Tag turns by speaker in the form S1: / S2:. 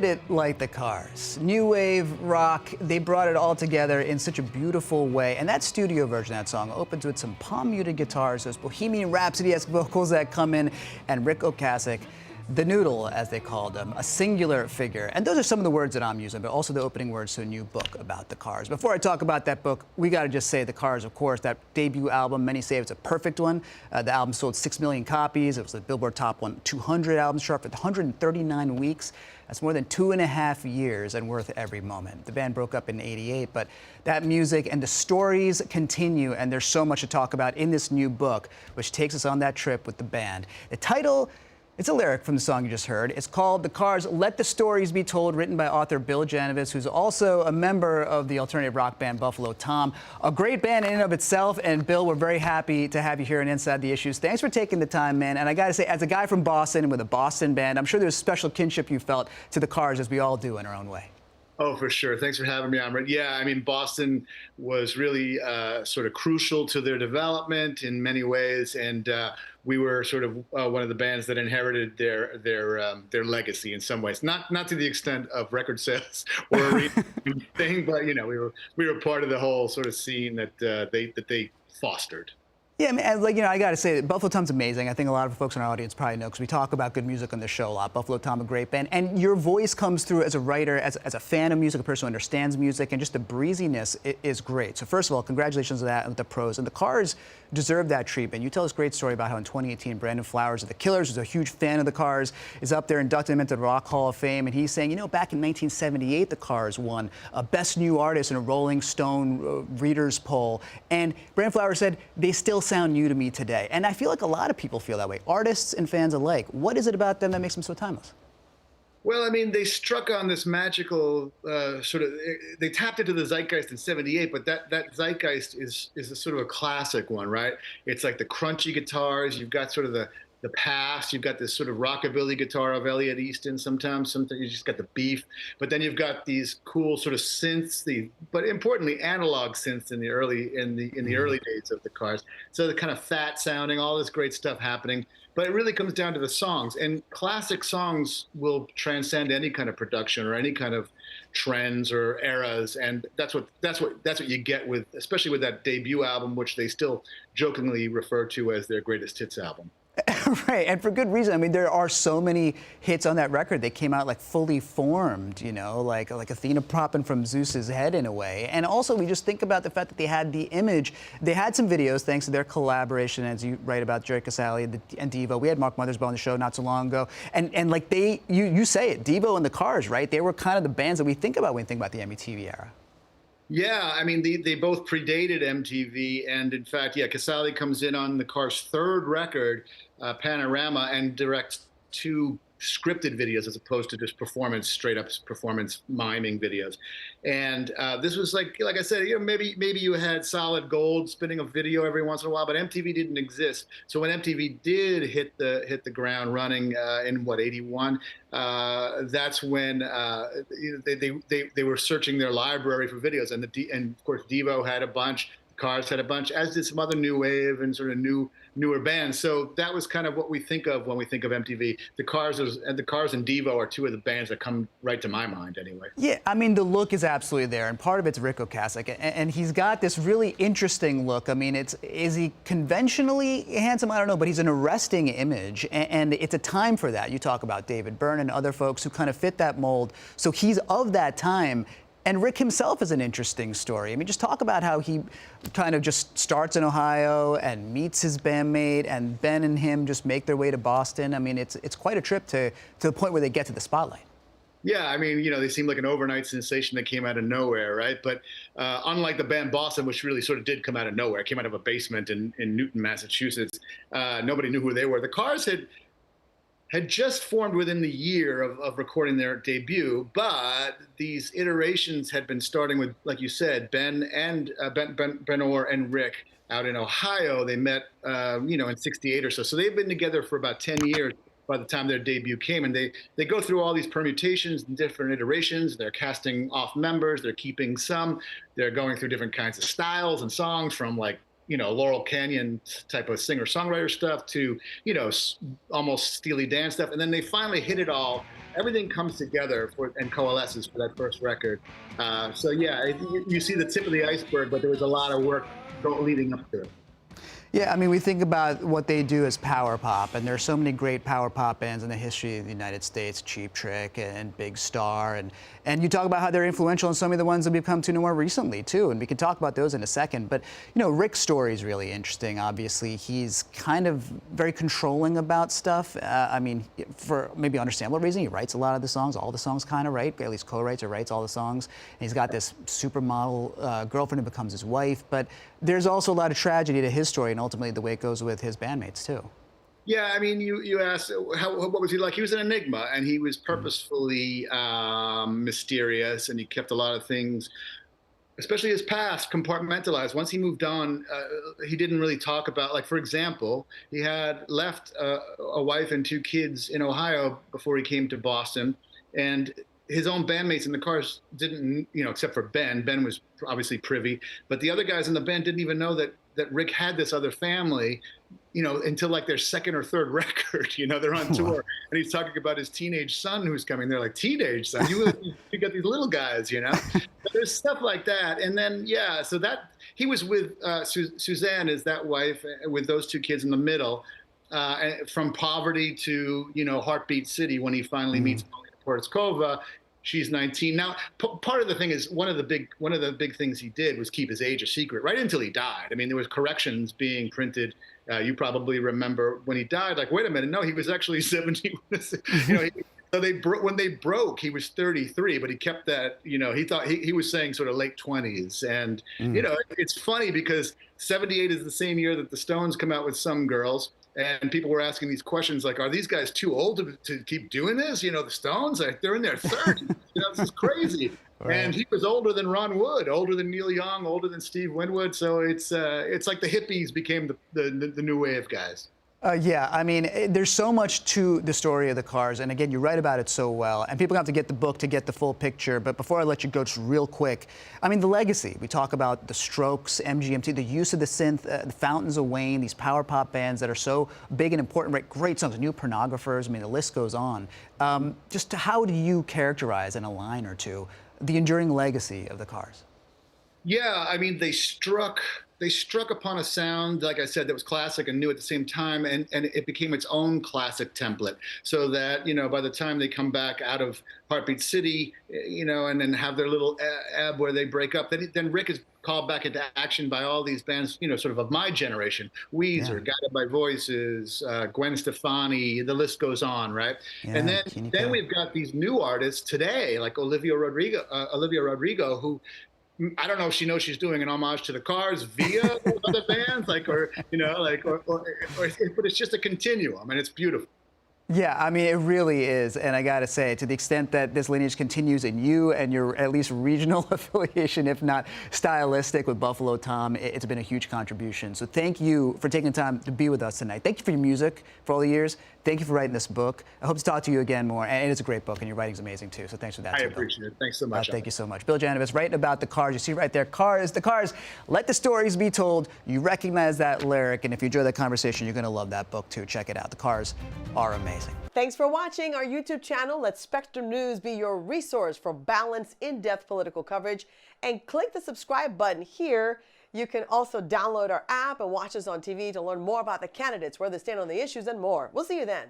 S1: it like the Cars? New wave, rock, they brought it all together in such a beautiful way. And that studio version of that song opens with some palm-muted guitars, those Bohemian Rhapsody-esque vocals that come in, and Ric Ocasek, the Noodle, as they called him, a singular figure. And those are some of the words that I'm using, but also the opening words to a new book about the Cars. Before I talk about that book, we got to just say the Cars, of course, that debut album, many say it's a perfect one. The album sold 6 million copies. It was the Billboard Top 200 albums chart for 139 weeks. That's more than 2.5 years and worth every moment. The band broke up in '88, but that music and the stories continue, and there's so much to talk about in this new book, which takes us on that trip with the band. The title, it's a lyric from the song you just heard. It's called The Cars, Let the Stories Be Told, written by author Bill Janovitz, who's also a member of the alternative rock band Buffalo Tom. A great band in and of itself, and Bill, we're very happy to have you here on Inside the Issues. Thanks for taking the time, man. And I gotta say, as a guy from Boston and with a Boston band, I'm sure there's special kinship you felt to the Cars, as we all do in our own way.
S2: Oh, for sure. Thanks for having me, Amrit. Yeah, I mean, Boston was really sort of crucial to their development in many ways, and we were sort of one of the bands that inherited their legacy in some ways. Not to the extent of record sales or a thing, but you know, we were part of the whole sort of scene that they fostered.
S1: Yeah, I mean, like, you know, I got to say that Buffalo Tom's amazing. I think a lot of folks in our audience probably know because we talk about good music on the show a lot. Buffalo Tom, a great band. And your voice comes through as a writer, as a fan of music, a person who understands music, and just the breeziness is great. So first of all, congratulations on that and the pros. And the Cars deserve that treatment. You tell this great story about how in 2018, Brandon Flowers of the Killers, who's a huge fan of the Cars, is up there inducting them into the Rock Hall of Fame. And he's saying, you know, back in 1978, the Cars won Best New Artist in a Rolling Stone Readers poll. And Brandon Flowers said, they still sound new to me today. And I feel like a lot of people feel that way, artists and fans alike. What is it about them that makes them so timeless?
S2: Well, I mean, they struck on this magical they tapped into the zeitgeist in '78, but that zeitgeist is a sort of a classic one, right? It's like the crunchy guitars. You've got sort of the past. You've got this sort of rockabilly guitar of Elliot Easton. Sometimes you just got the beef, but then you've got these cool sort of synths, but importantly analog synths in the early days of the Cars. So the kind of fat sounding, all this great stuff happening. But it really comes down to the songs, and classic songs will transcend any kind of production or any kind of trends or eras, and that's what you get with, especially with that debut album, which they still jokingly refer to as their greatest hits album.
S1: Right, and for good reason. I mean, there are so many hits on that record. They came out like fully formed, you know, like Athena popping from Zeus's head in a way. And also, we just think about the fact that they had the image. They had some videos thanks to their collaboration, as you write about, Jerry Casale and Devo. We had Mark Mothersbaugh on the show not so long ago, and like you say it, Devo and the Cars, right? They were kind of the bands that we think about when we think about the MTV era.
S2: Yeah, I mean, they both predated MTV, and in fact, yeah, Casale comes in on the Cars' third record, Panorama, and directs 2 scripted videos as opposed to just straight up performance miming videos. And this was like I said, you know, maybe you had Solid Gold spinning a video every once in a while, but MTV didn't exist. So when MTV did hit the ground running in what, '81, that's when they were searching their library for videos, and of course Devo had a bunch. Cars had a bunch, as did some other new wave and sort of newer bands. So that was kind of what we think of when we think of MTV. The Cars and Devo are 2 of the bands that come right to my mind, anyway.
S1: Yeah, I mean, the look is absolutely there, and part of it's Ric Ocasek, and he's got this really interesting look. I mean, is he conventionally handsome? I don't know, but he's an arresting image, and it's a time for that. You talk about David Byrne and other folks who kind of fit that mold. So he's of that time. And Rick himself is an interesting story. I mean, just talk about how he kind of just starts in Ohio and meets his bandmate, and Ben and him just make their way to Boston. I mean, it's quite a trip to the point where they get to the spotlight.
S2: Yeah, I mean, you know, they seem like an overnight sensation that came out of nowhere, right? But unlike the band Boston, which really sort of did come out of nowhere, came out of a basement in Newton, Massachusetts, nobody knew who they were. The Cars had just formed within the year of recording their debut, but these iterations had been starting with, like you said, Ben Orr and Rick out in Ohio. They met, you know, in '68 or so. So they've been together for about 10 years by the time their debut came, and they go through all these permutations and different iterations. They're casting off members. They're keeping some. They're going through different kinds of styles and songs, from like Laurel Canyon type of singer-songwriter stuff to, almost Steely Dan stuff. And then they finally hit it all. Everything comes together and coalesces for that first record. So yeah, you see the tip of the iceberg, but there was a lot of work leading up to it.
S1: Yeah, I mean, we think about what they do as power pop, and there are so many great power pop bands in the history of the United States, Cheap Trick and Big Star, and you talk about how they're influential in some of the ones that we've come to know more recently, too, and we can talk about those in a second. But, Ric's story is really interesting, obviously. He's kind of very controlling about stuff. I mean, for maybe understandable reason, he writes a lot of the songs, all the songs kind of, right? At least co-writes or writes all the songs. And he's got this supermodel girlfriend who becomes his wife, but there's also a lot of tragedy to his story and ultimately the way it goes with his bandmates, too.
S2: Yeah, I mean, you asked what was he like? He was an enigma, and he was purposefully mysterious, and he kept a lot of things, especially his past, compartmentalized. Once he moved on, he didn't really talk about, like, for example, he had left a wife and 2 kids in Ohio before he came to Boston, and his own bandmates in the Cars didn't, except for Ben. Ben was obviously privy, but the other guys in the band didn't even know that Ric had this other family, until like their second or third record. They're on tour, and he's talking about his teenage son who's coming. They're like, teenage son? You got these little guys, But there's stuff like that. And then, yeah, so that he was with Suzanne, is that wife, with those 2 kids in the middle, from poverty to, Heartbeat City when he finally meets Polina. She's 19 now. Part of the thing is one of the big things he did was keep his age a secret right until he died. I mean, there was corrections being printed. You probably remember when he died. Like, wait a minute, no, he was actually 70. So when they broke, he was 33, but he kept that. He thought he was saying sort of late 20s, and it's funny because 78 is the same year that the Stones come out with Some Girls. And people were asking these questions like, are these guys too old to keep doing this? The Stones, they're in their 30s. This is crazy. Right. And he was older than Ron Wood, older than Neil Young, older than Steve Winwood. So it's like the hippies became the new wave guys.
S1: Yeah, I mean, there's so much to the story of the Cars, and again, you write about it so well, and people have to get the book to get the full picture. But before I let you go, just real quick, I mean, the legacy. We talk about the Strokes, MGMT, the use of the synth, the Fountains of Wayne, these power pop bands that are so big and important, right? Great songs, New Pornographers. I mean, the list goes on. Just how do you characterize in a line or two the enduring legacy of the Cars?
S2: Yeah, I mean, they struck upon a sound, like I said, that was classic and new at the same time, and it became its own classic template. So that, by the time they come back out of Heartbeat City, and then have their little ebb where they break up, then Ric is called back into action by all these bands, sort of my generation. Weezer, Guided by Voices, Gwen Stefani, the list goes on, right? Yeah, and then we've got these new artists today, like Olivia Rodrigo, who, I don't know if she knows she's doing an homage to the Cars via other bands, but it's just a continuum, and it's beautiful.
S1: Yeah, I mean, it really is. And I got to say, to the extent that this lineage continues in you and your at least regional affiliation, if not stylistic, with Buffalo Tom, it's been a huge contribution. So thank you for taking the time to be with us tonight. Thank you for your music for all the years. Thank you for writing this book. I hope to talk to you again more. And it's a great book, and your writing's amazing, too. So thanks for that.
S2: I appreciate it. Thanks so much.
S1: Thank you so much. Bill Janovitz writing about the Cars. You see right there, Cars, the Cars. Let the stories be told. You recognize that lyric. And if you enjoy that conversation, you're going to love that book, too. Check it out. The Cars are amazing.
S3: Thanks for watching our YouTube channel. Let Spectrum News be your resource for balanced, in-depth political coverage. And click the subscribe button here. You can also download our app and watch us on TV to learn more about the candidates, where they stand on the issues, and more. We'll see you then.